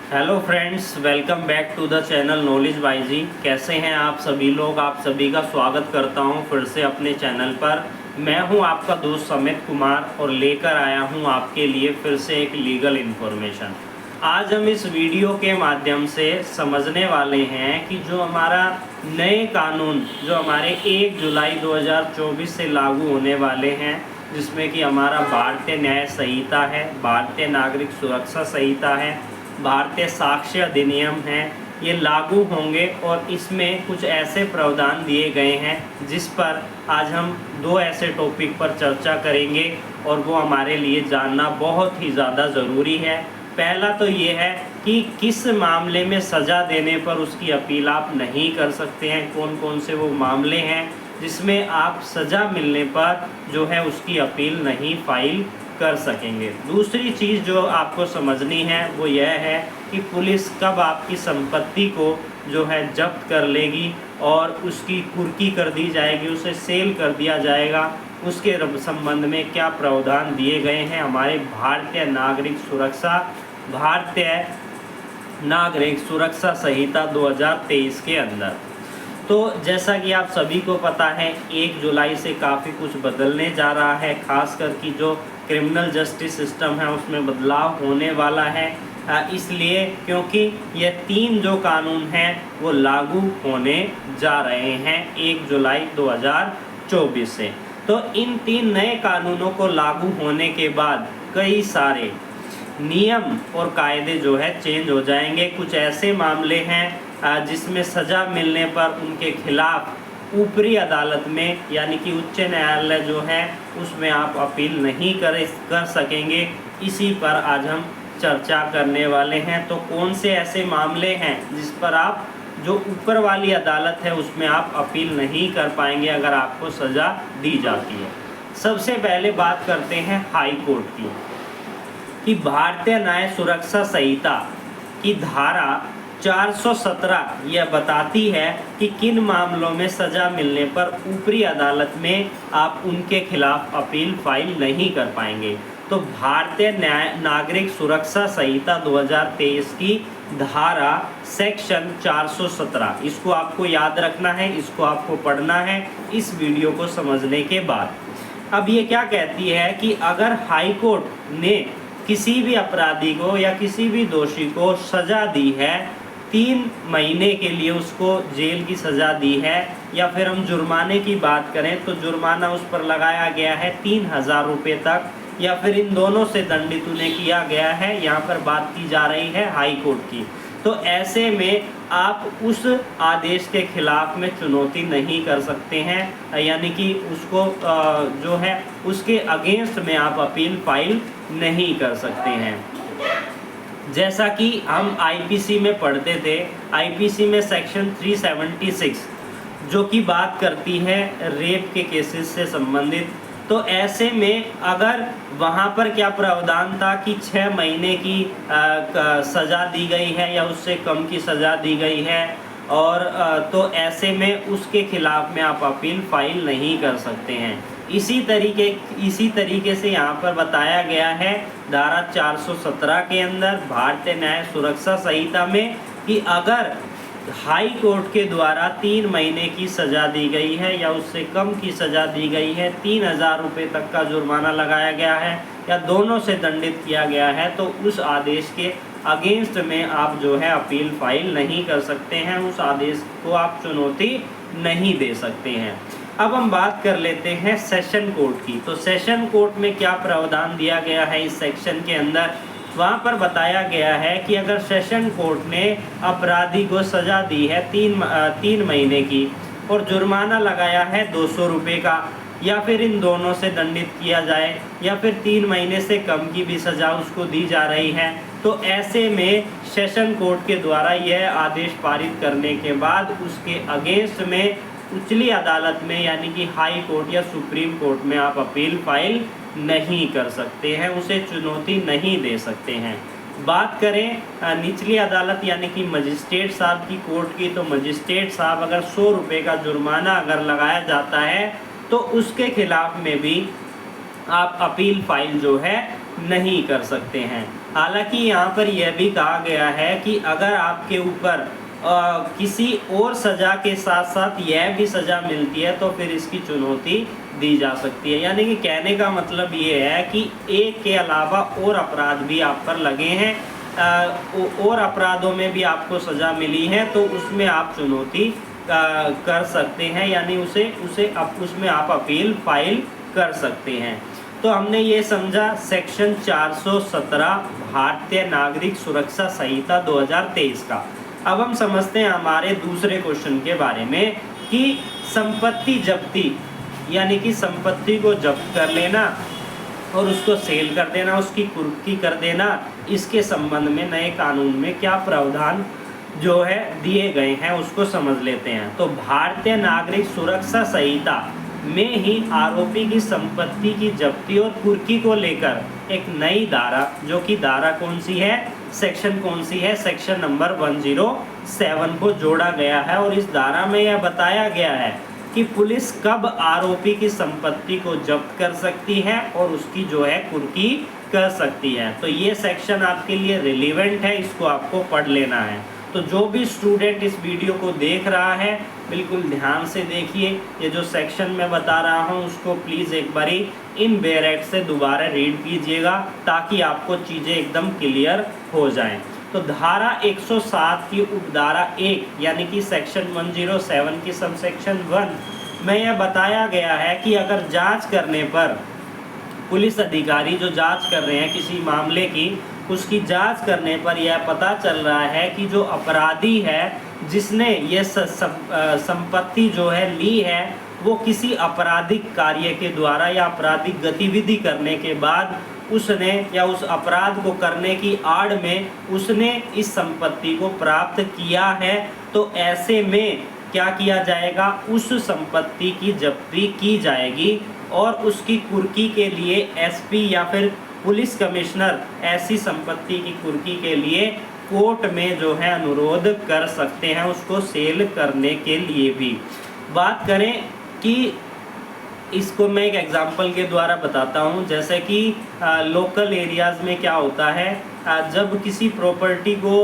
Hello friends, welcome back to the channel knowledge by G. कैसे हैं आप सभी लोग? आप सभी का स्वागत करता हूं फिर से अपने चैनल पर। मैं हूं आपका दोस्त समित कुमार और लेकर आया हूं आपके लिए फिर से एक लीगल इन्फॉर्मेशन। आज हम इस वीडियो के माध्यम से समझने वाले हैं कि जो हमारा नए कानून जो हमारे 1 जुलाई 2024 से लागू होने वाले हैं, जिसमें कि हमारा भारतीय न्याय संहिता है, भारतीय नागरिक सुरक्षा संहिता है, भारतीय साक्ष्य अधिनियम है, ये लागू होंगे और इसमें कुछ ऐसे प्रावधान दिए गए हैं जिस पर आज हम दो ऐसे टॉपिक पर चर्चा करेंगे और वो हमारे लिए जानना बहुत ही ज़्यादा ज़रूरी है। पहला तो ये है कि किस मामले में सज़ा देने पर उसकी अपील आप नहीं कर सकते हैं, कौन कौन से वो मामले हैं जिसमें आप सज़ा मिलने पर जो है उसकी अपील नहीं फाइल कर सकेंगे। दूसरी चीज़ जो आपको समझनी है वो यह है कि पुलिस कब आपकी संपत्ति को जो है जब्त कर लेगी और उसकी कुर्की कर दी जाएगी, उसे सेल कर दिया जाएगा, उसके संबंध में क्या प्रावधान दिए गए हैं हमारे भारतीय नागरिक सुरक्षा संहिता 2023 के अंदर। तो जैसा कि आप सभी को पता है, 1 जुलाई से काफ़ी कुछ बदलने जा रहा है, खासकर कि जो क्रिमिनल जस्टिस सिस्टम है उसमें बदलाव होने वाला है। इसलिए क्योंकि ये 3 जो कानून हैं वो लागू होने जा रहे हैं 1 जुलाई 2024 से। तो इन 3 नए कानूनों को लागू होने के बाद कई सारे नियम और कायदे जो है चेंज हो जाएंगे। कुछ ऐसे मामले हैं जिसमें सज़ा मिलने पर उनके खिलाफ ऊपरी अदालत में यानी कि उच्च न्यायालय जो है उसमें आप अपील नहीं कर सकेंगे। इसी पर आज हम चर्चा करने वाले हैं। तो कौन से ऐसे मामले हैं जिस पर आप जो ऊपर वाली अदालत है उसमें आप अपील नहीं कर पाएंगे अगर आपको सज़ा दी जाती है। सबसे पहले बात करते हैं हाई कोर्ट की, कि भारतीय न्याय सुरक्षा संहिता की धारा 417 यह बताती है कि किन मामलों में सज़ा मिलने पर ऊपरी अदालत में आप उनके खिलाफ अपील फाइल नहीं कर पाएंगे। तो भारतीय नागरिक सुरक्षा संहिता 2023 की धारा सेक्शन 417, इसको आपको याद रखना है, इसको आपको पढ़ना है इस वीडियो को समझने के बाद। अब ये क्या कहती है कि अगर हाई कोर्ट ने किसी भी अपराधी को या किसी भी दोषी को सज़ा दी है, 3 महीने के लिए उसको जेल की सज़ा दी है, या फिर हम जुर्माने की बात करें तो जुर्माना उस पर लगाया गया है 3000 रुपये तक, या फिर इन दोनों से दंडित उन्हें किया गया है, यहाँ पर बात की जा रही है हाई कोर्ट की। तो ऐसे में आप उस आदेश के खिलाफ में चुनौती नहीं कर सकते हैं, यानी कि उसको जो है उसके अगेंस्ट में आप अपील फाइल नहीं कर सकते हैं। जैसा कि हम आईपीसी में पढ़ते थे, आईपीसी में सेक्शन 376 जो कि बात करती है रेप के केसेस से संबंधित। तो ऐसे में अगर वहाँ पर क्या प्रावधान था कि 6 महीने की सज़ा दी गई है या उससे कम की सज़ा दी गई है, और तो ऐसे में उसके खिलाफ में आप अपील फाइल नहीं कर सकते हैं। इसी तरीके से यहाँ पर बताया गया है धारा 417 के अंदर भारतीय न्याय सुरक्षा संहिता में कि अगर हाई कोर्ट के द्वारा 3 महीने की सज़ा दी गई है या उससे कम की सज़ा दी गई है, 3000 रुपये तक का जुर्माना लगाया गया है या दोनों से दंडित किया गया है, तो उस आदेश के अगेंस्ट में आप जो है अपील फाइल नहीं कर सकते हैं, उस आदेश को आप चुनौती नहीं दे सकते हैं। अब हम बात कर लेते हैं सेशन कोर्ट की। तो सेशन कोर्ट में क्या प्रावधान दिया गया है इस सेक्शन के अंदर? वहाँ पर बताया गया है कि अगर सेशन कोर्ट ने अपराधी को सज़ा दी है 3 महीने की और जुर्माना लगाया है 200 रुपये का, या फिर इन दोनों से दंडित किया जाए, या फिर 3 महीने से कम की भी सज़ा उसको दी जा रही है, तो ऐसे में सेशन कोर्ट के द्वारा यह आदेश पारित करने के बाद उसके अगेंस्ट में उच्चली अदालत में यानी कि हाई कोर्ट या सुप्रीम कोर्ट में आप अपील फाइल नहीं कर सकते हैं, उसे चुनौती नहीं दे सकते हैं। बात करें निचली अदालत यानी कि मजिस्ट्रेट साहब की कोर्ट की, तो मजिस्ट्रेट साहब अगर 100 रुपये का जुर्माना अगर लगाया जाता है तो उसके खिलाफ में भी आप अपील फाइल जो है नहीं कर सकते हैं। हालांकि यहाँ पर यह भी कहा गया है कि अगर आपके ऊपर किसी और सज़ा के साथ साथ यह भी सज़ा मिलती है तो फिर इसकी चुनौती दी जा सकती है। यानी कि कहने का मतलब ये है कि एक के अलावा और अपराध भी आप पर लगे हैं, और अपराधों में भी आपको सज़ा मिली है तो उसमें आप चुनौती कर सकते हैं, यानी उसमें आप अपील फाइल कर सकते हैं। तो हमने ये समझा सेक्शन 417 भारतीय नागरिक सुरक्षा संहिता 2023 का। अब हम समझते हैं हमारे दूसरे क्वेश्चन के बारे में कि संपत्ति जब्ती, यानी कि संपत्ति को जब्त कर लेना और उसको सेल कर देना, उसकी कुर्की कर देना, इसके संबंध में नए कानून में क्या प्रावधान जो है दिए गए हैं उसको समझ लेते हैं। तो भारतीय नागरिक सुरक्षा संहिता में ही आरोपी की संपत्ति की जब्ती और कुर्की को लेकर एक नई धारा, जो कि धारा कौन सी है, सेक्शन कौन सी है, सेक्शन नंबर 107 को जोड़ा गया है। और इस धारा में यह बताया गया है कि पुलिस कब आरोपी की संपत्ति को जब्त कर सकती है और उसकी जो है कुर्की कर सकती है। तो ये सेक्शन आपके लिए रिलेवेंट है, इसको आपको पढ़ लेना है। तो जो भी स्टूडेंट इस वीडियो को देख रहा है बिल्कुल ध्यान से देखिए, ये जो सेक्शन मैं बता रहा हूँ उसको प्लीज़ एक बारी इन बैरेट से दोबारा रीड कीजिएगा ताकि आपको चीज़ें एकदम क्लियर हो जाएं। तो धारा 107 की उपधारा 1 यानी कि सेक्शन 107 की सब सेक्शन 1 में यह बताया गया है कि अगर जांच करने पर पुलिस अधिकारी जो जांच कर रहे हैं किसी मामले की, उसकी जांच करने पर यह पता चल रहा है कि जो अपराधी है जिसने ये संपत्ति जो है ली है वो किसी आपराधिक कार्य के द्वारा या आपराधिक गतिविधि करने के बाद उसने या उस अपराध को करने की आड़ में उसने इस संपत्ति को प्राप्त किया है, तो ऐसे में क्या किया जाएगा, उस संपत्ति की जब्ती की जाएगी और उसकी कुर्की के लिए एसपी या फिर पुलिस कमिश्नर ऐसी संपत्ति की कुर्की के लिए कोर्ट में जो है अनुरोध कर सकते हैं उसको सेल करने के लिए भी। बात करें कि इसको मैं एक एग्जांपल के द्वारा बताता हूं, जैसे कि लोकल एरियाज़ में क्या होता है, जब किसी प्रॉपर्टी को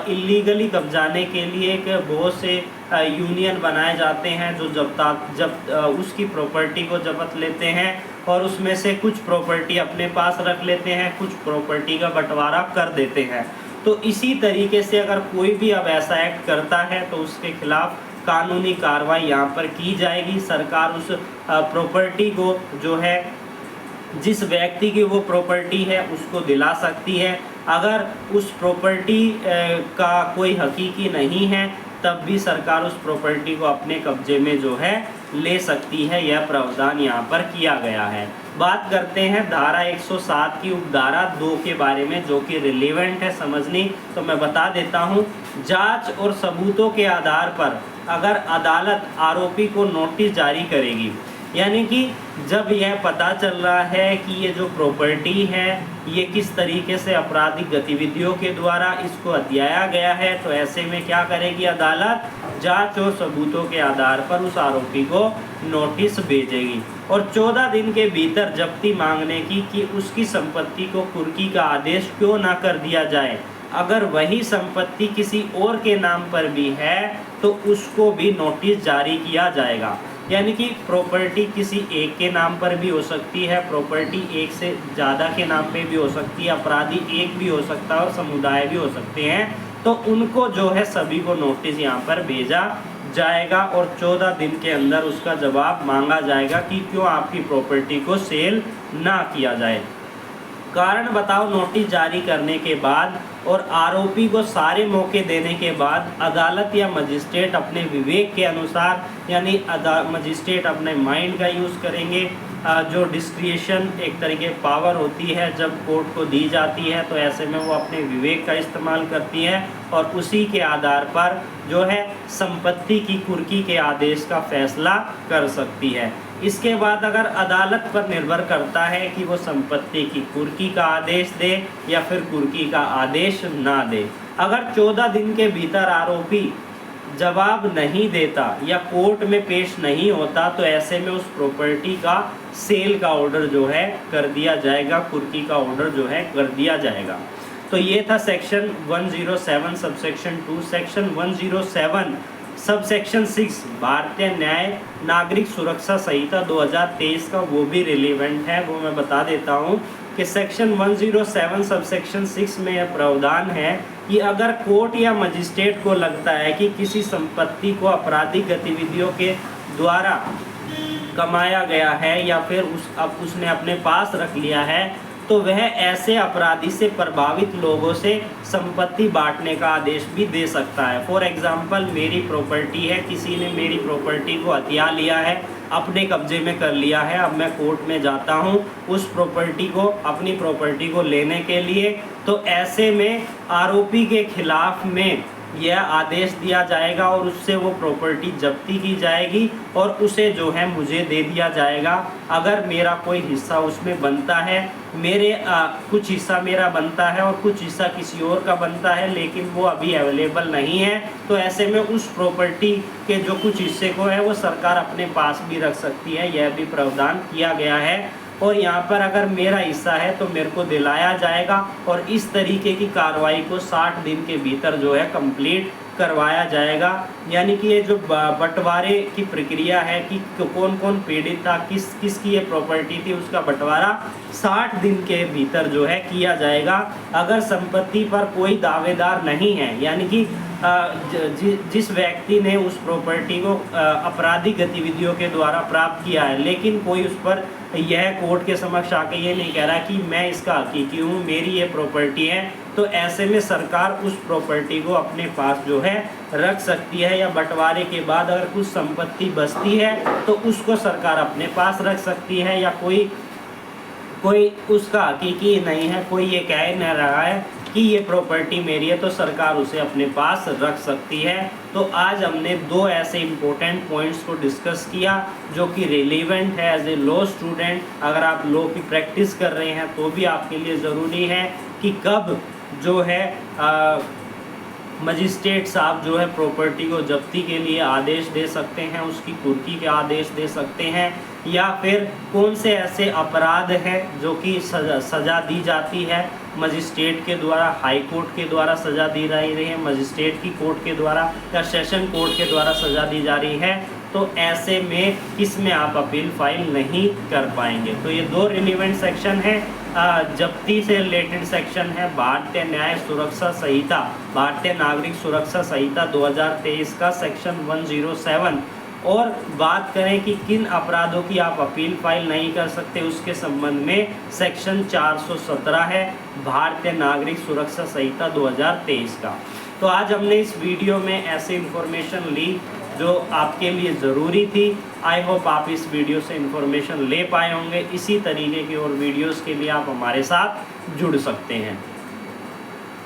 इलीगली कब्जाने के लिए एक बहुत से यूनियन बनाए जाते हैं जो जब उसकी प्रॉपर्टी को जब्त लेते हैं और उसमें से कुछ प्रॉपर्टी अपने पास रख लेते हैं, कुछ प्रॉपर्टी का बंटवारा कर देते हैं। तो इसी तरीके से अगर कोई भी अब ऐसा एक्ट करता है तो उसके खिलाफ कानूनी कार्रवाई यहाँ पर की जाएगी। सरकार उस प्रॉपर्टी को जो है जिस व्यक्ति की वो प्रॉपर्टी है उसको दिला सकती है। अगर उस प्रॉपर्टी का कोई हकीकी नहीं है तब भी सरकार उस प्रॉपर्टी को अपने कब्जे में जो है ले सकती है। यह प्रावधान यहाँ पर किया गया है। बात करते हैं धारा 107 की उपधारा 2 के बारे में जो कि रिलेवेंट है समझनी, तो मैं बता देता हूँ। जांच और सबूतों के आधार पर अगर अदालत आरोपी को नोटिस जारी करेगी, यानी कि जब यह पता चल रहा है कि ये जो प्रॉपर्टी है ये किस तरीके से आपराधिक गतिविधियों के द्वारा इसको हथियाया गया है, तो ऐसे में क्या करेगी अदालत, जांच और सबूतों के आधार पर उस आरोपी को नोटिस भेजेगी और 14 दिन के भीतर जब्ती मांगने की कि उसकी संपत्ति को कुर्की का आदेश क्यों ना कर दिया जाए। अगर वही संपत्ति किसी और के नाम पर भी है तो उसको भी नोटिस जारी किया जाएगा। यानी कि प्रॉपर्टी किसी एक के नाम पर भी हो सकती है, प्रॉपर्टी एक से ज़्यादा के नाम पे भी हो सकती है, अपराधी एक भी हो सकता है और समुदाय भी हो सकते हैं, तो उनको जो है सभी को नोटिस यहाँ पर भेजा जाएगा और 14 दिन के अंदर उसका जवाब मांगा जाएगा कि क्यों आपकी प्रॉपर्टी को सेल ना किया जाए। कारण बताओ नोटिस जारी करने के बाद और आरोपी को सारे मौके देने के बाद अदालत या मजिस्ट्रेट अपने विवेक के अनुसार, यानी मजिस्ट्रेट अपने माइंड का यूज़ करेंगे, जो डिस्क्रिशन एक तरीके पावर होती है जब कोर्ट को दी जाती है तो ऐसे में वो अपने विवेक का इस्तेमाल करती है और उसी के आधार पर जो है संपत्ति की कुर्की के आदेश का फैसला कर सकती है। इसके बाद अगर अदालत पर निर्भर करता है कि वो संपत्ति की कुर्की का आदेश दे या फिर कुर्की का आदेश ना दे। अगर 14 दिन के भीतर आरोपी जवाब नहीं देता या कोर्ट में पेश नहीं होता तो ऐसे में उस प्रॉपर्टी का सेल का ऑर्डर जो है कर दिया जाएगा, कुर्की का ऑर्डर जो है कर दिया जाएगा। तो ये था सेक्शन 107 सबसेक्शन 2। सेक्शन 107 सबसेक्शन 6 भारतीय न्याय नागरिक सुरक्षा संहिता 2023 का, वो भी रिलेवेंट है, वो मैं बता देता हूँ कि सेक्शन 107 सबसेक्शन 6 में यह प्रावधान है कि अगर कोर्ट या मजिस्ट्रेट को लगता है कि किसी संपत्ति को आपराधिक गतिविधियों के द्वारा कमाया गया है या फिर उसने अपने पास रख लिया है, तो वह ऐसे अपराधी से प्रभावित लोगों से संपत्ति बांटने का आदेश भी दे सकता है। फॉर एग्जाम्पल, मेरी प्रॉपर्टी है, किसी ने मेरी प्रॉपर्टी को हथिया लिया है, अपने कब्जे में कर लिया है, अब मैं कोर्ट में जाता हूँ उस प्रॉपर्टी को, अपनी प्रॉपर्टी को लेने के लिए, तो ऐसे में आरोपी के खिलाफ में यह आदेश दिया जाएगा और उससे वो प्रॉपर्टी जब्ती की जाएगी और उसे जो है मुझे दे दिया जाएगा। अगर मेरा कोई हिस्सा उसमें बनता है, कुछ हिस्सा मेरा बनता है और कुछ हिस्सा किसी और का बनता है, लेकिन वो अभी अवेलेबल नहीं है, तो ऐसे में उस प्रॉपर्टी के जो कुछ हिस्से को है वो सरकार अपने पास भी रख सकती है। यह भी प्रावधान किया गया है। और यहाँ पर अगर मेरा हिस्सा है तो मेरे को दिलाया जाएगा और इस तरीके की कार्रवाई को 60 दिन के भीतर जो है कंप्लीट करवाया जाएगा। यानी कि ये जो बंटवारे की प्रक्रिया है कि कौन कौन पीड़ित था, किसकी ये प्रॉपर्टी थी, उसका बंटवारा 60 दिन के भीतर जो है किया जाएगा। अगर संपत्ति पर कोई दावेदार नहीं है, यानी कि जिस व्यक्ति ने उस प्रॉपर्टी को आपराधिक गतिविधियों के द्वारा प्राप्त किया है, लेकिन कोई उस पर यह कोर्ट के समक्ष आके ये नहीं कह रहा कि मैं इसका हकीकी हूँ, मेरी ये प्रॉपर्टी है, तो ऐसे में सरकार उस प्रॉपर्टी को अपने पास जो है रख सकती है। या बंटवारे के बाद अगर कुछ संपत्ति बचती है तो उसको सरकार अपने पास रख सकती है, या कोई उसका हकीकी नहीं है, कोई ये कह नहीं रहा है कि ये प्रॉपर्टी मेरी है, तो सरकार उसे अपने पास रख सकती है। तो आज हमने 2 ऐसे इम्पोर्टेंट पॉइंट्स को डिस्कस किया जो कि रिलेवेंट है एज ए लॉ स्टूडेंट। अगर आप लॉ की प्रैक्टिस कर रहे हैं तो भी आपके लिए ज़रूरी है कि कब जो है मजिस्ट्रेट साहब जो है प्रॉपर्टी को जब्ती के लिए आदेश दे सकते हैं, उसकी कुर्की के आदेश दे सकते हैं, या फिर कौन से ऐसे अपराध हैं जो कि सज़ा दी जाती है मजिस्ट्रेट के द्वारा, हाई कोर्ट के द्वारा सज़ा दी जा रही है, मजिस्ट्रेट की कोर्ट के द्वारा या सेशन कोर्ट के द्वारा सज़ा दी जा रही है, तो ऐसे में किसमें आप अपील फाइल नहीं कर पाएंगे। तो ये 2 रिलेवेंट सेक्शन हैं। जब्ती से रिलेटेड सेक्शन है भारतीय न्याय सुरक्षा संहिता, भारतीय नागरिक सुरक्षा संहिता 2023 का सेक्शन 107। और बात करें कि किन अपराधों की आप अपील फाइल नहीं कर सकते, उसके संबंध में सेक्शन 417 है भारतीय नागरिक सुरक्षा संहिता 2023 का। तो आज हमने इस वीडियो में ऐसी इन्फॉर्मेशन ली जो आपके लिए ज़रूरी थी। आई होप आप इस वीडियो से इन्फॉर्मेशन ले पाए होंगे। इसी तरीके की और वीडियोस के लिए आप हमारे साथ जुड़ सकते हैं।